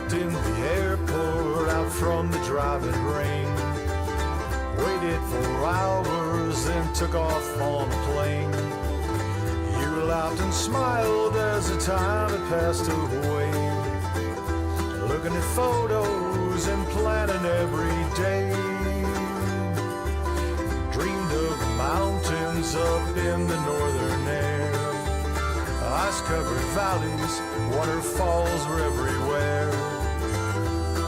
parked in the airport out from the driving rain. Waited for hours, then took off on a plane. You laughed and smiled as the time had passed away. Looking at photos and planning every day. Dreamed of mountains up in the northern air. Ice-covered valleys, waterfalls were everywhere.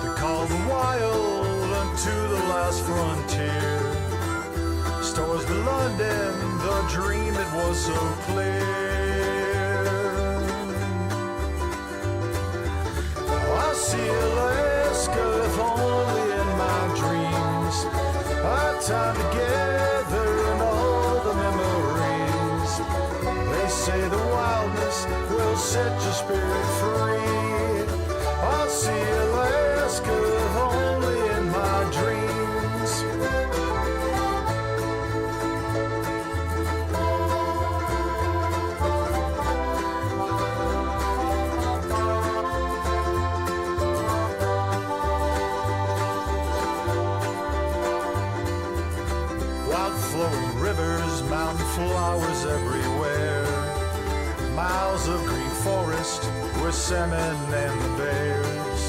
They called the wild unto the last frontier. Stores of London, the dream it was so clear. I see Alaska if only in my dreams. Our time together and all the memories. They say the wildness will set your spirit free. I see Alaska if only in my dreams. Flowing rivers, mountain flowers everywhere. Miles of green forest with salmon and the bears.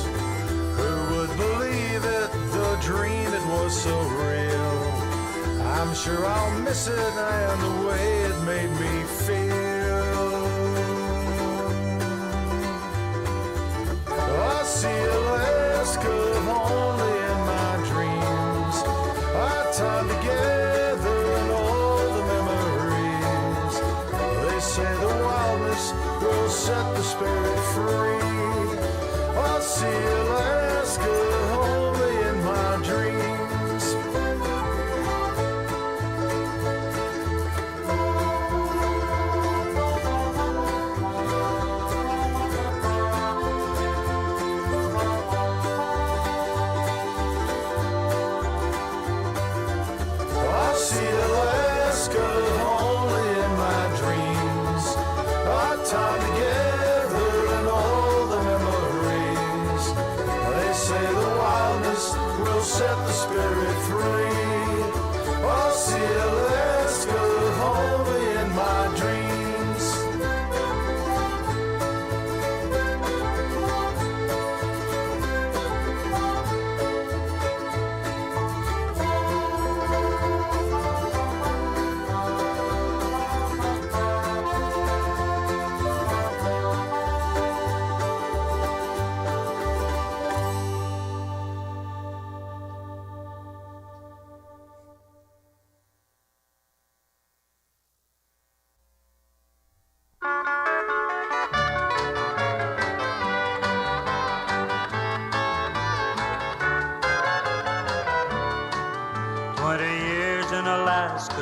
Who would believe it, the dream it was so real. I'm sure I'll miss it and the way it made me feel. I see Alaska only in my dreams. Our time together and all the memories. They say the wildness will set the spirit free. I see Alaska only in my dreams. I see Alaska only in my dreams. Our time together and all the memories. They say the wildness will set the spirit free. I see Alaska only in my dreams.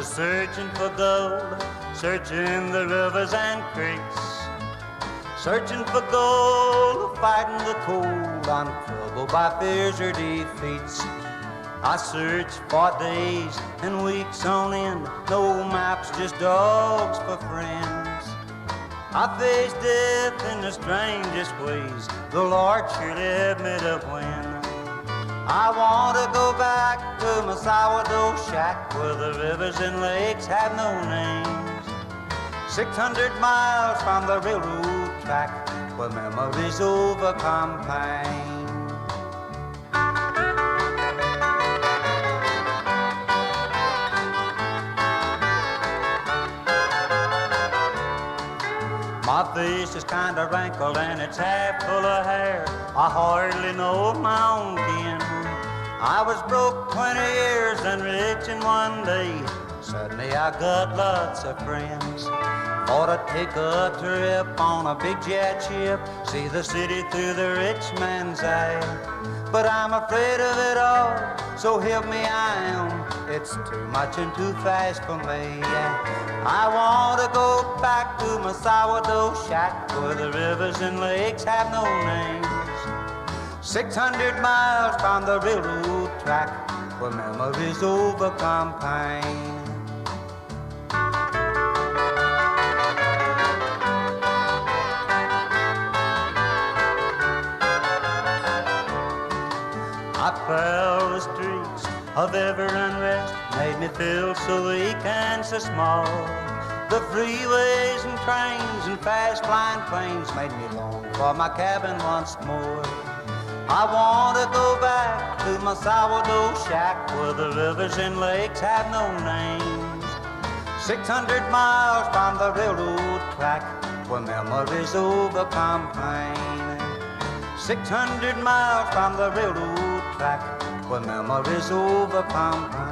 Searching for gold, searching the rivers and creeks, searching for gold, fighting the cold, untroubled by fears or defeats. I searched for days and weeks on end, no maps, just dogs for friends. I faced death in the strangest ways, the Lord surely had me to win. I want to go back to my sourdough shack where the rivers and lakes have no names. 600 miles from the railroad track where memories overcome pain. My face is kinda wrinkled and it's half full of hair. I hardly know my own kin. I was broke 20 years and rich in one day. Suddenly I got lots of friends. Ought to take a trip on a big jet ship, see the city through the rich man's eye. But I'm afraid of it all, so help me I am. It's too much and too fast for me. I want to go back to my sourdough shack where the rivers and lakes have no names. 600 miles from the railroad track where memories overcome pain. hot perilous streets of ever unrest made me feel so weak and so small. The freeways and trains and fast flying planes made me long for my cabin once more. I want to go back to my sourdough shack where the rivers and lakes have no names. 600 miles from the railroad track where memories overcome pain. 600 miles from the railroad track where memories overcome pain.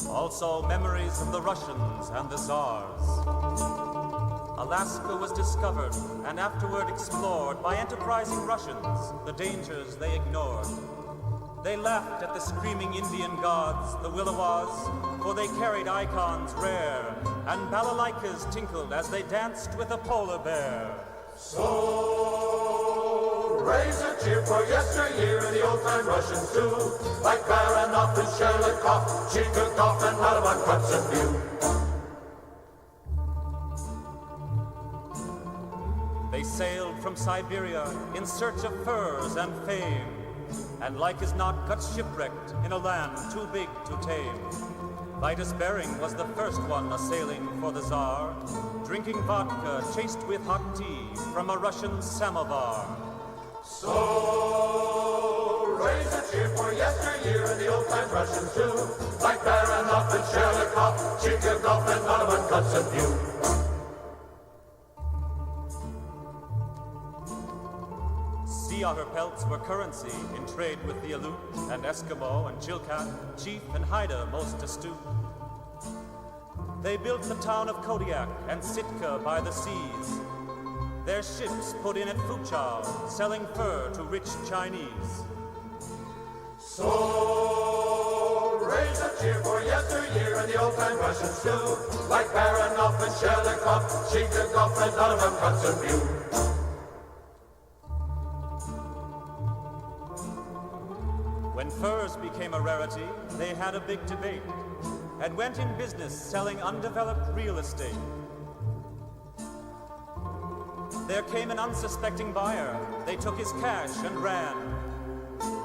Also memories of the Russians and the Tsars. Alaska was discovered and afterward explored by enterprising Russians, the dangers they ignored. They laughed at the screaming Indian gods, the Willowas, for they carried icons rare, and balalaikas tinkled as they danced with a polar bear. So raise a cheer for yesteryear and the old-time Russians too, like Baranov and Sherlikov, Chikakov and Ladovon, Kotzebue. sailed from Siberia in search of furs and fame, and like as not got shipwrecked in a land too big to tame. Vitus Bering was the first one a-sailing for the Tsar, drinking vodka chased with hot tea from a Russian samovar. So raise a cheer for yesteryear and the old-time Russians too, like Baranov and Shelikov, Chikagov and Donovan Kotzebue. Sea otter pelts were currency in trade with the Aleut and Eskimo and Chilkat, Chief and Haida most astute. They built the town of Kodiak and Sitka by the seas. Their ships put in at Fuchao, selling fur to rich Chinese. So raise a cheer for yesteryear and the old-time Russians too, like Baranov and Shelikov, Chikagov and Donovan Kotzebue. When furs became a rarity, they had a big debate and went in business selling undeveloped real estate. There came an unsuspecting buyer. They took his cash and ran.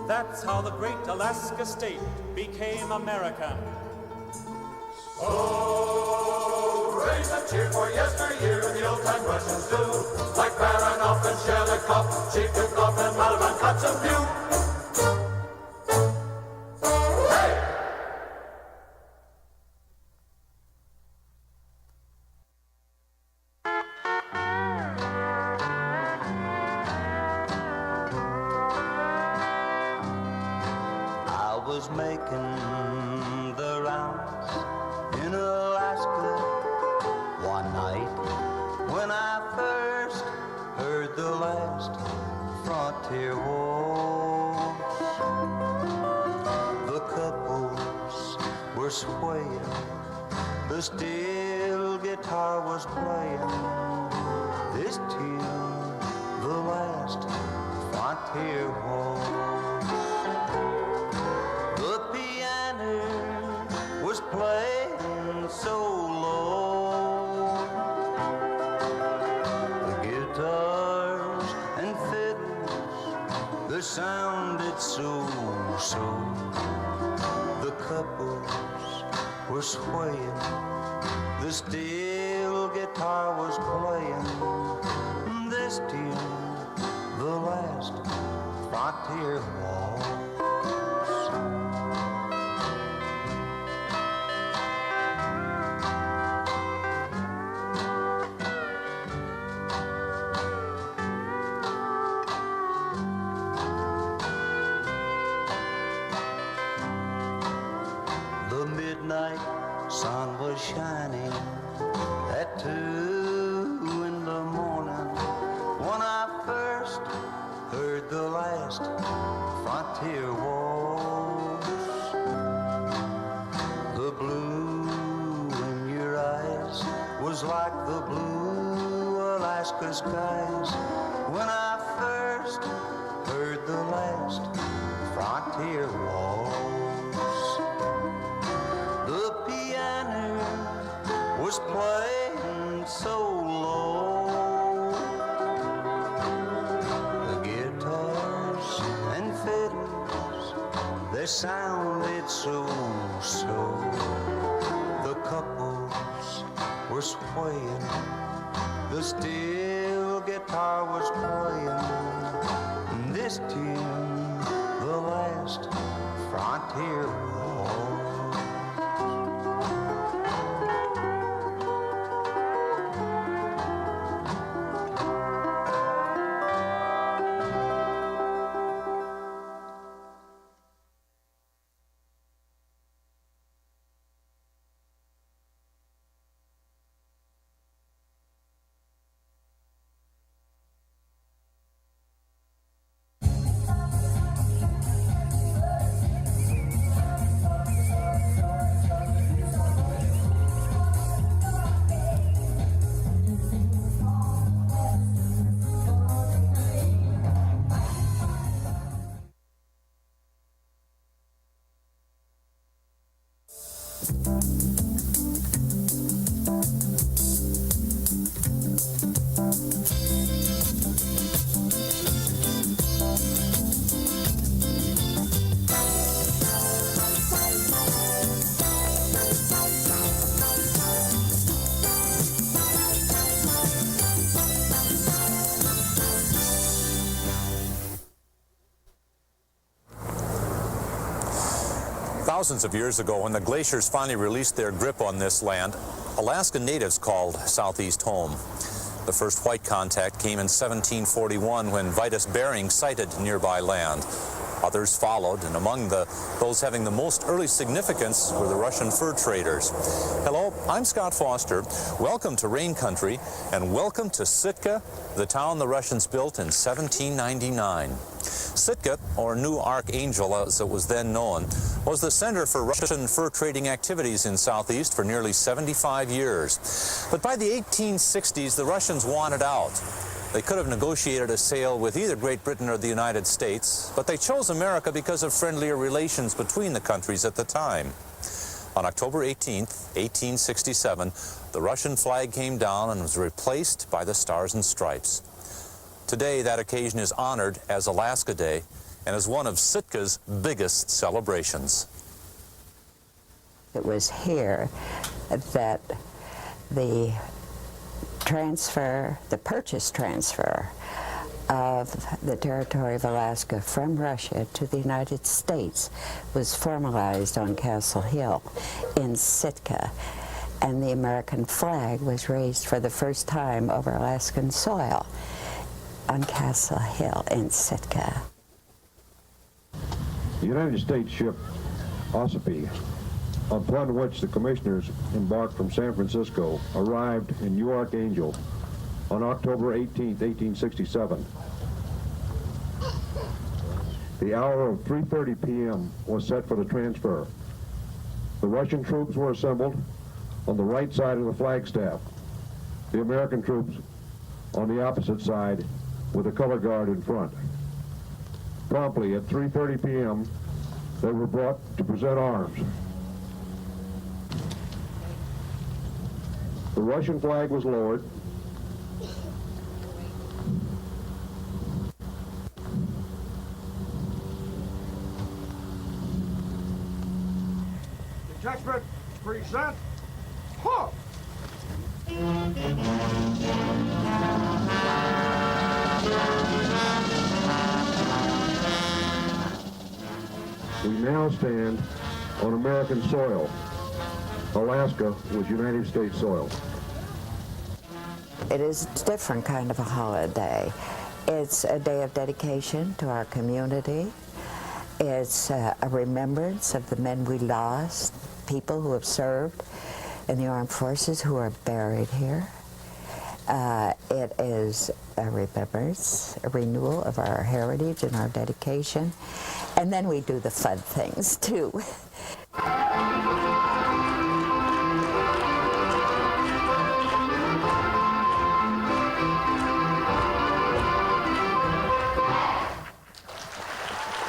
That's how the great Alaska state became American. Oh, raise a cheer for yesteryear and the old-time Russians too, like Baranov and Shelikov, Chikagov and Donovan Kotzebue. Making the rounds in Alaska one night when I first heard the last frontier waltz. The couples were swaying, the steel guitar was playing this tune, the last frontier waltz. Was playing so low, the guitars and fiddles, they sounded so. The couples were swaying, the steel guitar was playing this tune, the last frontier waltz. Sun was shining at 2 in the morning when I first heard the last frontier waltz. The blue in your eyes was like the blue Alaska skies when I first heard the last frontier waltz. Was playing so low, the guitars and fiddles, they sounded so. The couples were swaying, the steel guitar was playing this tune, the last frontier waltz. Thousands of years ago, when the glaciers finally released their grip on this land, Alaska natives called Southeast home. The first white contact came in 1741 when Vitus Bering sighted nearby land. Others followed, and among those having the most early significance were the Russian fur traders. Hello, I'm Scott Foster. Welcome to Rain Country, and welcome to Sitka, the town the Russians built in 1799. Sitka, or New Archangel as it was then known, was the center for Russian fur trading activities in Southeast for nearly 75 years. But by the 1860s, the Russians wanted out. They could have negotiated a sale with either Great Britain or the United States, but they chose America because of friendlier relations between the countries at the time. On October 18th, 1867, the Russian flag came down and was replaced by the Stars and Stripes. Today, that occasion is honored as Alaska Day and is one of Sitka's biggest celebrations. It was here that the purchase transfer of the territory of Alaska from Russia to the United States was formalized on Castle Hill in Sitka, and the American flag was raised for the first time over Alaskan soil on Castle Hill in Sitka. The United States ship Ossipee, upon which the commissioners embarked from San Francisco, arrived in New Archangel on October 18, 1867. The hour of 3:30 p.m. was set for the transfer. The Russian troops were assembled on the right side of the flagstaff. The American troops on the opposite side with a color guard in front. Promptly at 3:30 p.m., they were brought to present arms. The Russian flag was lowered. Detachment, present. Halt! We now stand on American soil. Alaska was United States soil. It is a different kind of a holiday. It's a day of dedication to our community. It's a remembrance of the men we lost, people who have served in the armed forces who are buried here. It is a remembrance, a renewal of our heritage and our dedication. And then we do the fun things too.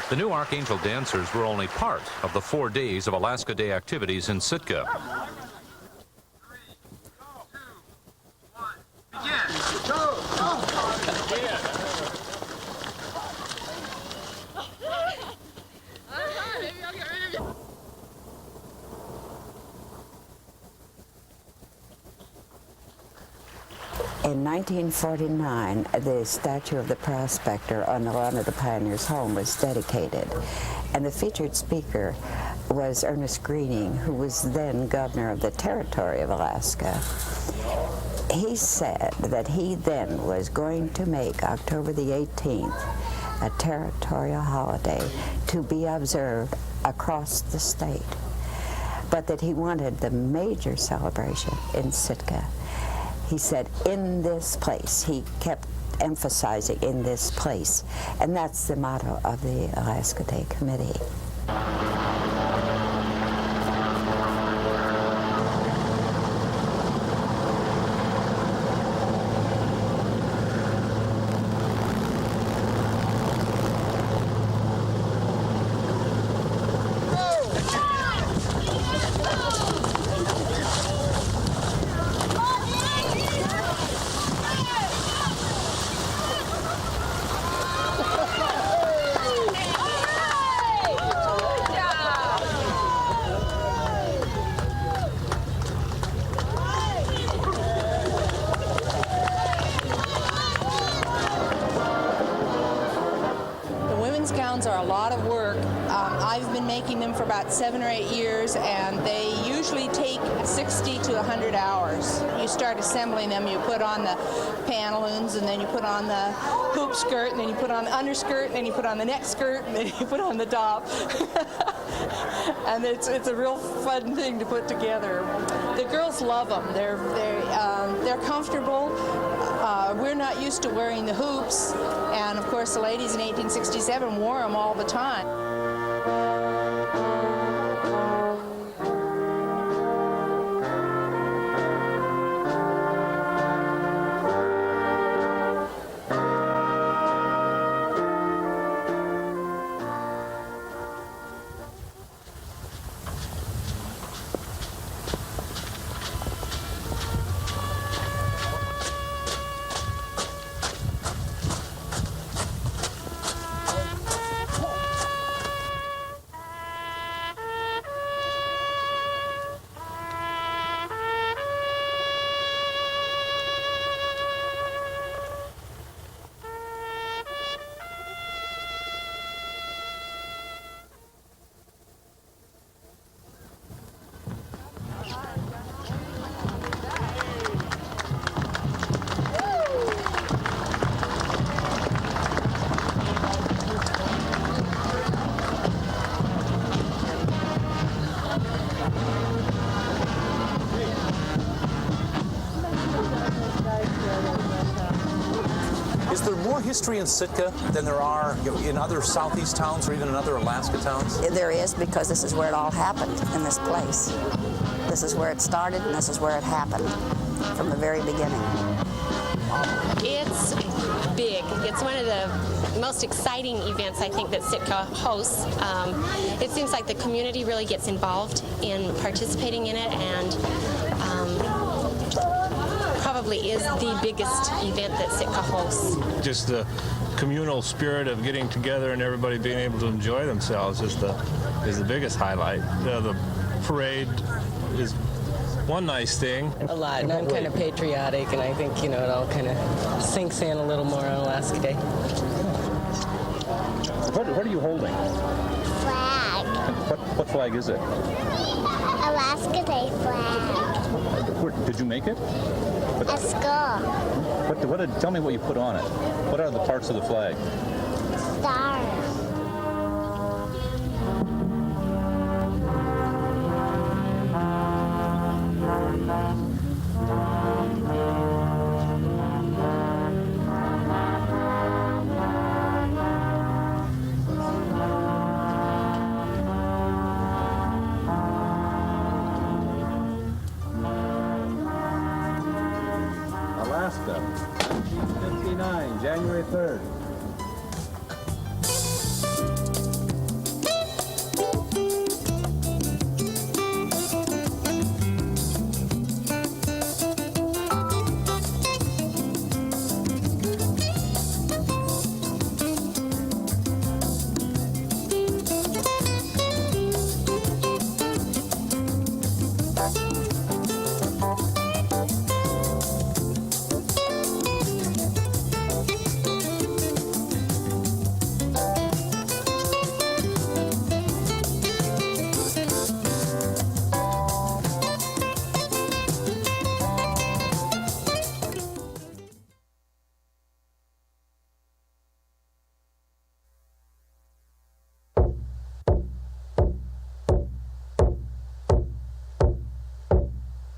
The New Archangel dancers were only part of the 4 days of Alaska Day activities in Sitka. In 1949, the statue of the prospector on the lawn of the Pioneers' home was dedicated, and the featured speaker was Ernest Greening, who was then governor of the territory of Alaska. He said that he then was going to make October the 18th a territorial holiday to be observed across the state, but that he wanted the major celebration in Sitka. He said, in this place. He kept emphasizing in this place. And that's the motto of the Alaska Day Committee. making them for about 7 or 8 years, and they usually take 60 to 100 hours. You start assembling them, you put on the pantaloons, and then you put on the hoop skirt, and then you put on the underskirt, and then you put on the neck skirt, and then you put on the top. And it's a real fun thing to put together. The girls love them. They're comfortable. We're not used to wearing the hoops, and of course the ladies in 1867 wore them all the time. Is there more history in Sitka than there are in other Southeast towns or even in other Alaska towns? There is, because this is where it all happened, in this place. This is where it started, and this is where it happened from the very beginning. It's big. It's one of the most exciting events I think that Sitka hosts. It seems like the community really gets involved in participating in it, and probably is the biggest event that Sitka hosts. Just the communal spirit of getting together and everybody being able to enjoy themselves is the biggest highlight. The parade is one nice thing. A lot, and I'm kind of patriotic, and I think, it all kind of sinks in a little more on Alaska Day. What are you holding? Flag. What flag is it? Alaska Day flag. Did you make it? At school. Tell me what you put on it. What are the parts of the flag? Stars. Alaska, 1959, January 3rd.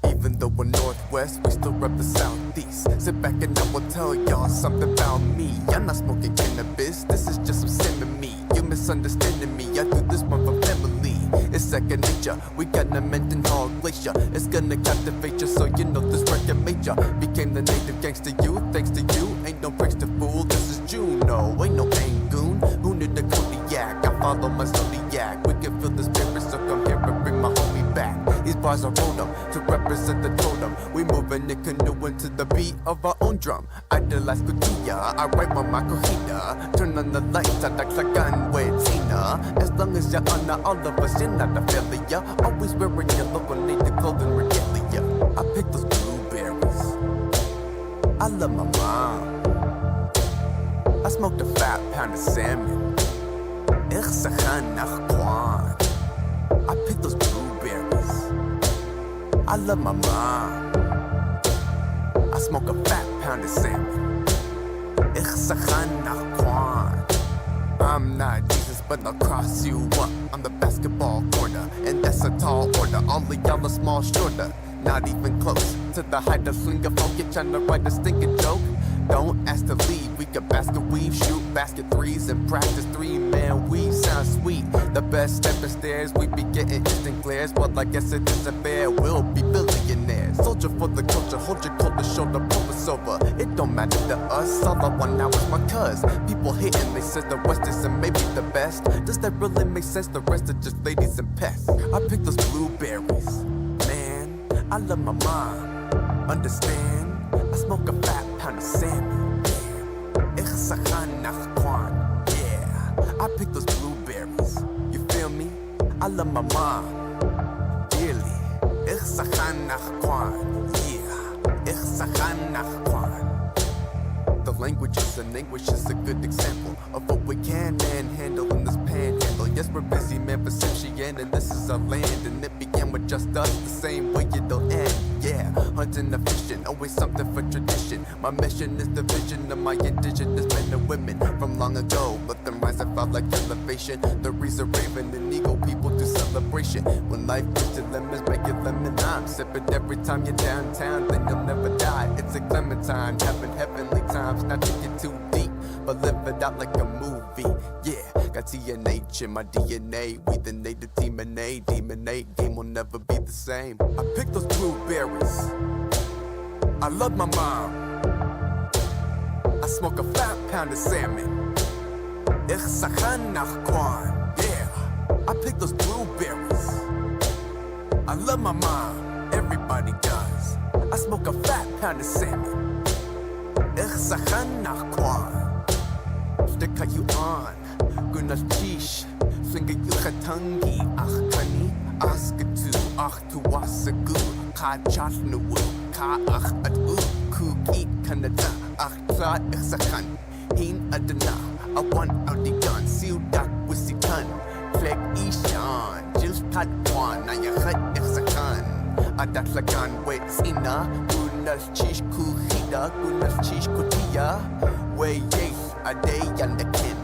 Even though we're Northwest, we still rep the Southeast. Sit back and I will tell y'all something about me. I'm not smoking cannabis, this is just some cinnamon. You misunderstanding me, I do this one for family. It's second nature, we got an Mendenhall glacier. It's gonna captivate you, so you know this record major. Became the native gangster youth, thanks to you. Ain't no breaks to fool, this is Juneau. Ain't no Angoon, who need the Kodiak? I follow my zodiac, we can feel the spirit, so come here and bring my homie back. These bars are rolled up to represent the totem. We moving the canoe into the beat of our own drum. Idolize Kutia, I write my Makohita. Turn on the lights, I act like I'm with Tina. As long as you're honor all of us, you're not a failure. Always wearing yellow and need the clothing regalia. I pick those blueberries, I love my mom. I smoked a 5 pound of salmon. Ich sag nach Quan. I love my mom. I smoke a fat pound of salmon. Ich sachan nach Quan. I'm not Jesus, but I'll cross you up. I'm the basketball corner, and that's a tall order. All of y'all are small, shorter, not even close to the height of swinger folk. You're trying to write a stinking joke. Don't ask to leave. We can basket weave, shoot basket threes, and practice 3-man weave. Sounds sweet. The best stepping stairs, we be getting instant glares. Well, I guess it is a fair. We'll be billionaires. Soldier for the culture, hold your cold shoulder, pull us over. It don't matter to us. All I want now is my cuz. People hating, they says the West isn't maybe the best. Does that really make sense? The rest are just ladies and pests. I pick those blueberries. Man, I love my mom. Understand? I smoke a fat pound of salmon. Yeah. Ich sachan nach Quan. Yeah. I pick those blueberries. You feel me? I love my mom. Dearly. Ich sachan nach Quan. Yeah. Ich sachan nach Quan. The languages and anguish is a good example of what we can manhandle in this panhandle. Yes, we're busy, man, for Simpson, and this is our land. And it began with just us, the same way it'll end. Yeah, hunting and fishing, always something for tradition. My mission is the vision of my indigenous men and women from long ago. Let them rise and fall like elevation. The reason raven and eagle people do celebration. When life gives you lemons, make it lemon. I'm sipping every time you're downtown, then you'll never die. It's a clementine, having heavenly times. Not to get too deep, but live it out like a movie. Yeah, got TNH in my DNA. We the native demon A. Demon A, game will never be the same. I pick those blueberries. I love my mom. I smoke a fat pound of salmon. Ich sachan nach Quan. Yeah, I pick those blueberries. I love my mom. Everybody does. I smoke a fat pound of salmon. Ich sachan nach Quan. Sticker you on. Gunas Chish. Swinger you Katangi. Ach Kani. Askatu. Ach tu wasagu. Ka chachnu. Ka ach at u. Kuki Kanada. Ach klad ich sachan. Hin adana. I want out the gun. Seal dak wissy ton. Fleck Ishan. Juice pat Quan. Na ya khat ich sachan. Adat lagan wait sina. Gunas Chish kuhida. Gunas Chish kutia. Way yes. A day and the kin.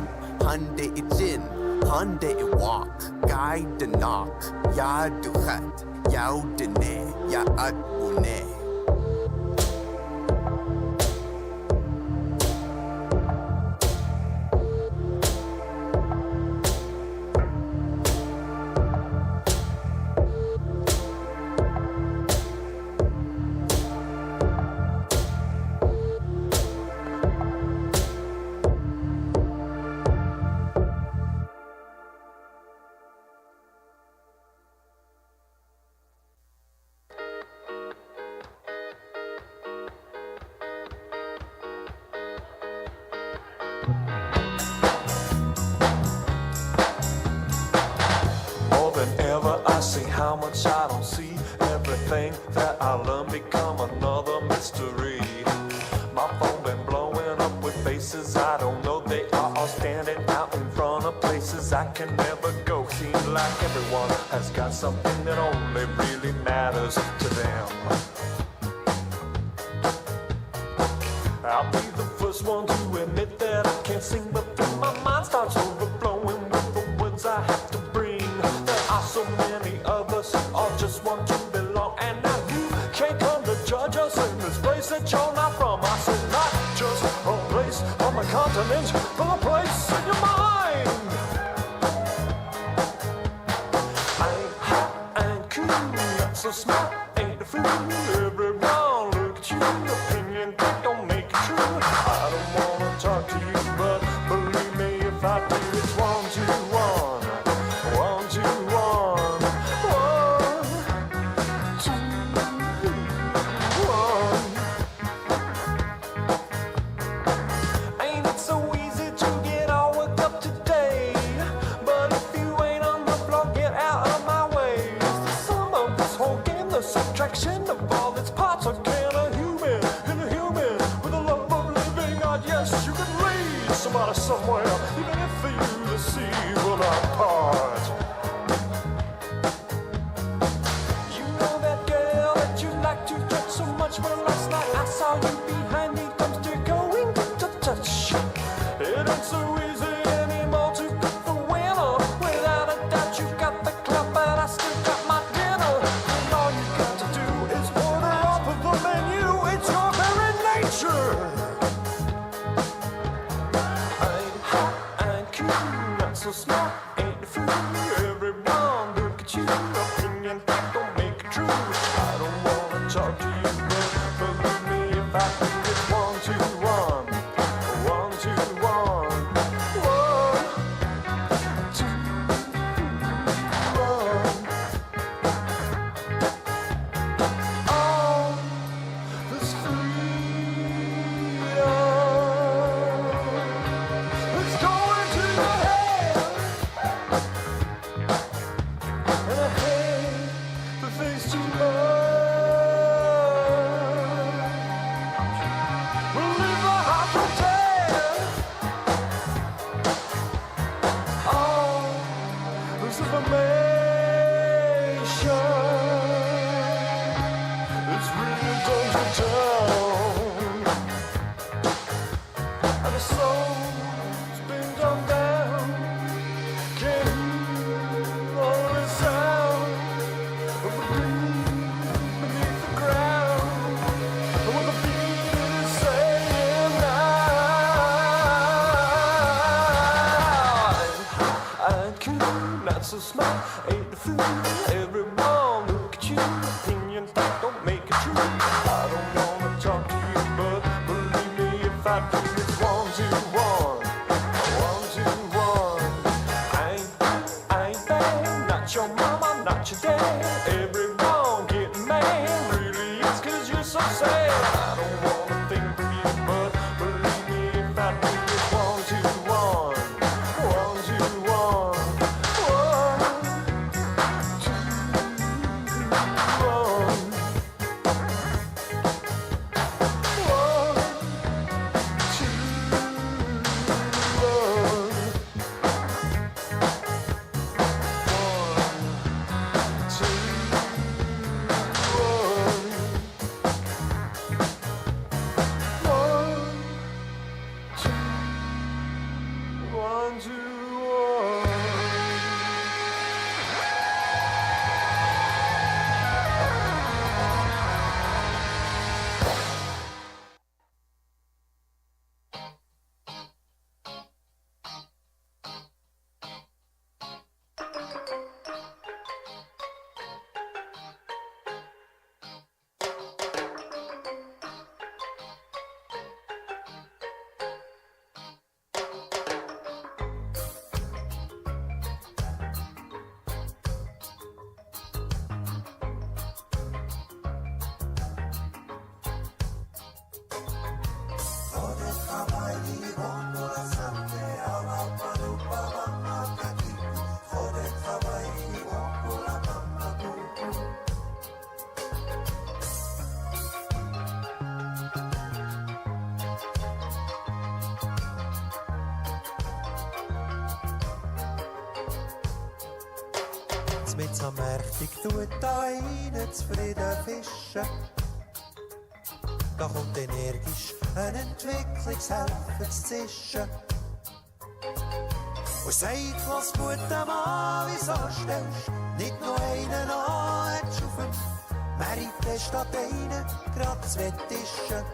Hande it in. Hande it walk. Guy the knock. Ya du hat. Yao de ne. Ya at une. More than ever I see how much I don't see. Everything that I learn become another mystery. My phone been blowing up with faces I don't know. They are all standing out in front of places I can never go. Seems like everyone has got something that only really matters to them. I'll be the first one to admit that I can't sing, but then my mind starts overflowing with the words I have to bring. There are so many others who all just want to belong, and now you can't come to judge us in this place that you're not from. I said not just a place on the continent, but a place in your mind. I ain't hot, I ain't cool, not so smart, ain't a fool. Everyone look at you, opinion that don't make it true. I don't wanna talk to you, but believe me if I do, it's 1, 2, 1. 1, 2, 1. 1, 2, 1. Ain't it so easy to get all worked up today? But if you ain't on the block, get out of my way. It's the sum of this whole game, the subtraction of all its parts. So can a human and a human with a love of living art? Yes, you can lead somebody somewhere, even if you the sea will not part. You know that girl that you, but believe me if I do, it's 1, 2, 1. 1, 2, 1. 1, 2, 1. All this freedom, it's going to your head, and I hate the things too much. We'll leave the heart to dead. All this information, it's really done to town, and the soul's been dumbed down. Can't hear all the sound of the breeze beneath the ground, and what the beat is saying now. I'm cool, not so smart, ain't a fool. Everyone look at you, opinions that don't make it true. I don't wanna talk to you, but believe me if I do, it's 1, 2, 1. 1, 2, 1. I ain't bad, not your mama, not your dad. Everyone getting mad, really it's 'cause you're so sad. I don't wanna think of you, but believe me if I do, it's 1, 2, 1. 1, 2, 1. 1, 2, 1. 1, 2, 1. Mit am Mächtig tut da einen zufrieden fischen. Da kommt energisch ein Entwicklungshelfer zu zischen. Und sagt, was guter Mann, wieso stellst nicht noch einen an, hättest auf dem Merit statt einen grad zwei Tischen.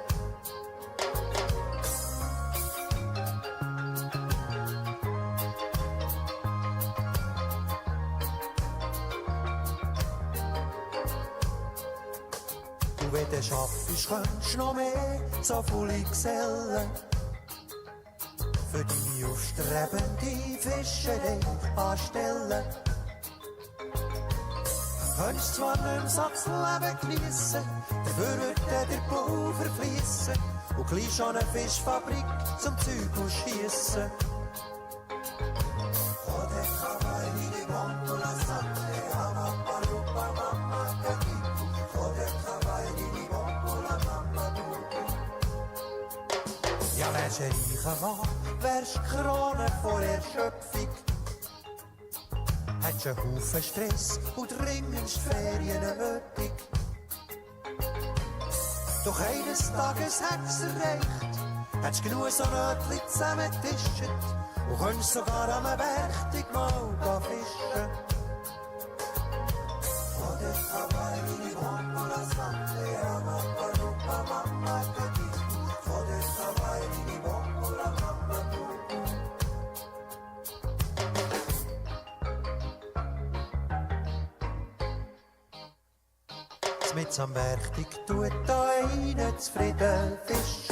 Wenn du schaffst, könntest du noch mehr so viele Gesellen für deine aufstrebende Fischerei anstellen. Könntest zwar nicht mehr so das Leben geniessen, dafür würde der Bau verfliessen und gleich schon eine Fischfabrik zum Zeug ausschiessen. Ja, wärst ein reicher Mann, wärst Krone vor Erschöpfung. Hättest einen Haufen Stress und dringendst Ferien nötig. Doch eines Tages hättest du erreicht, hättest genug so Nötchen zusammengetischt und könntest sogar am Werchtig mal fischen. mit am Werchtig tut da einen zufrieden fischen.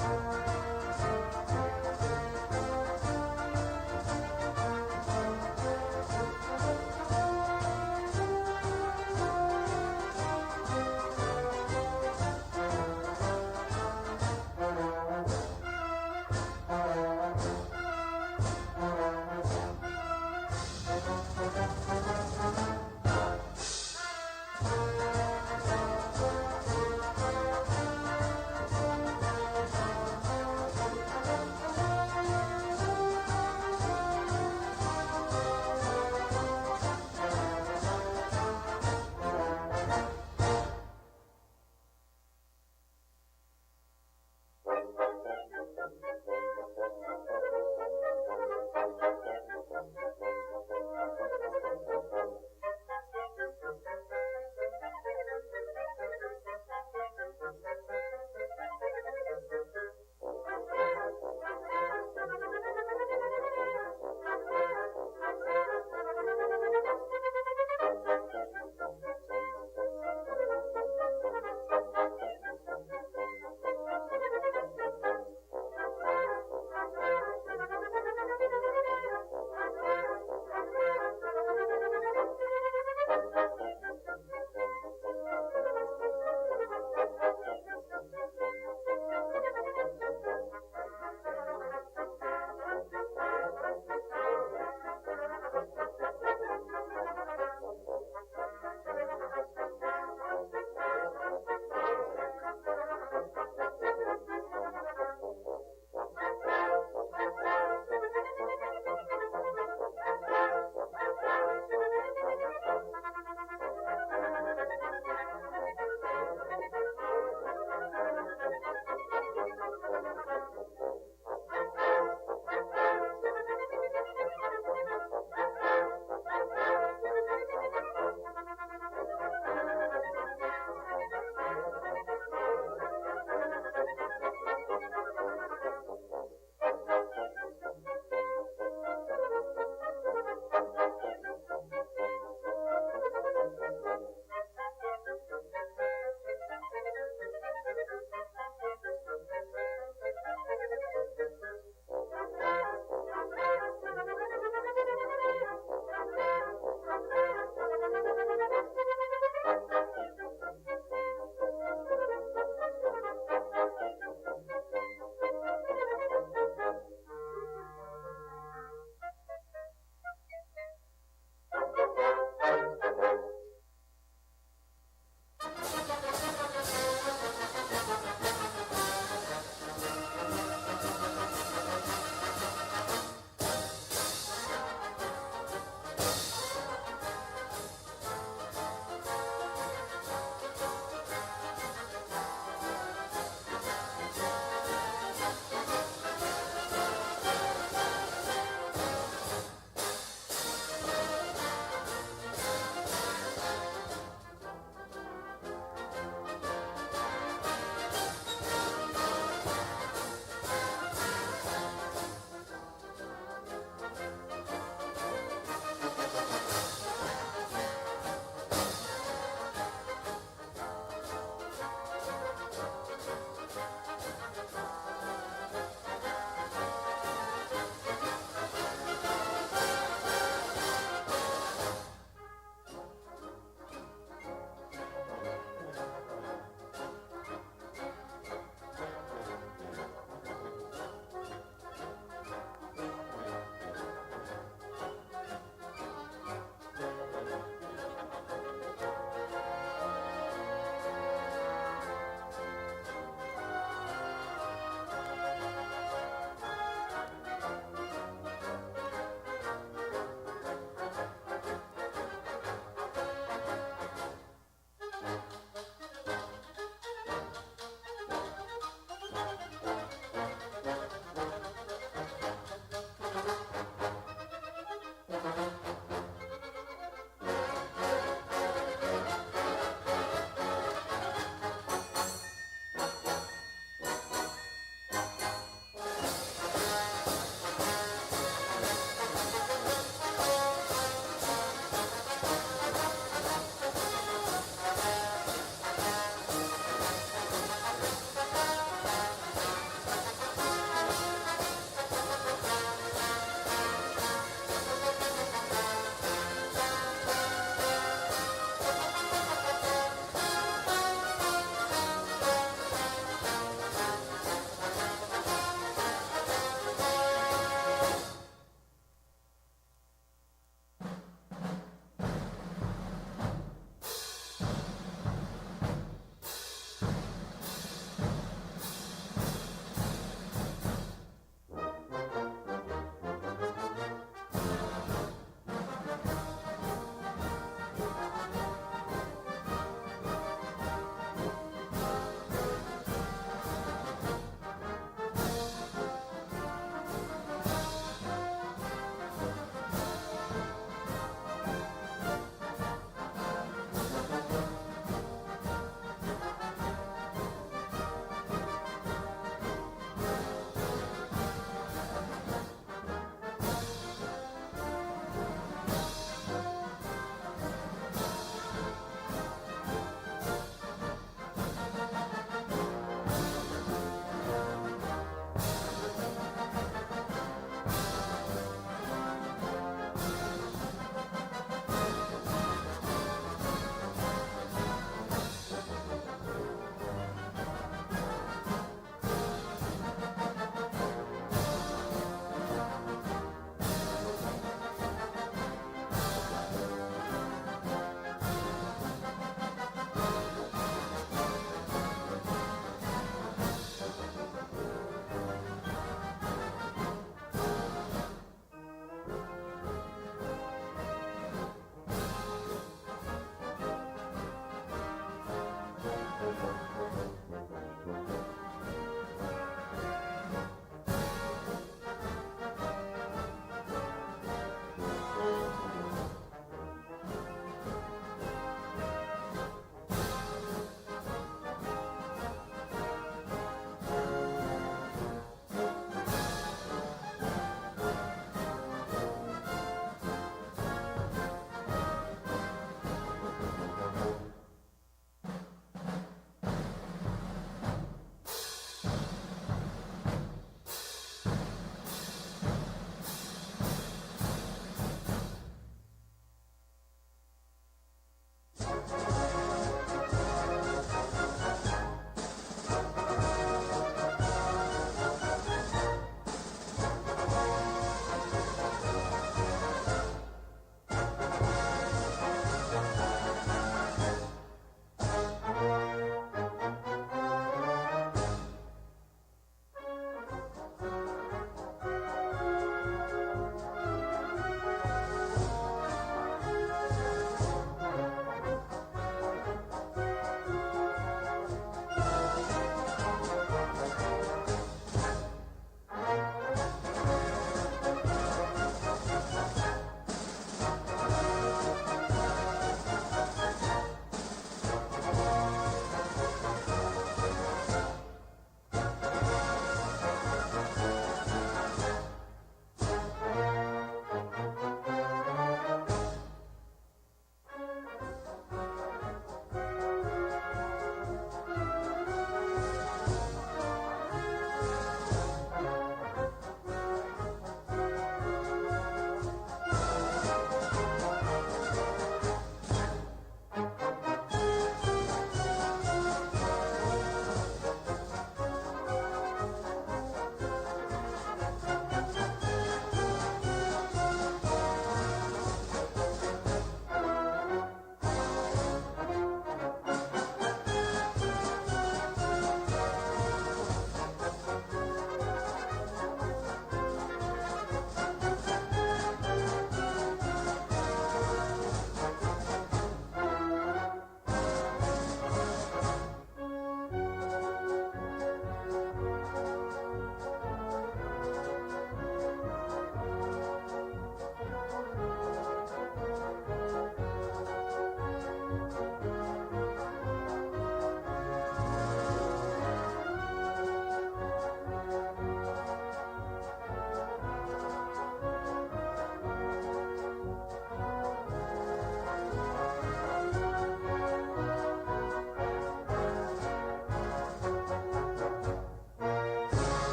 Thank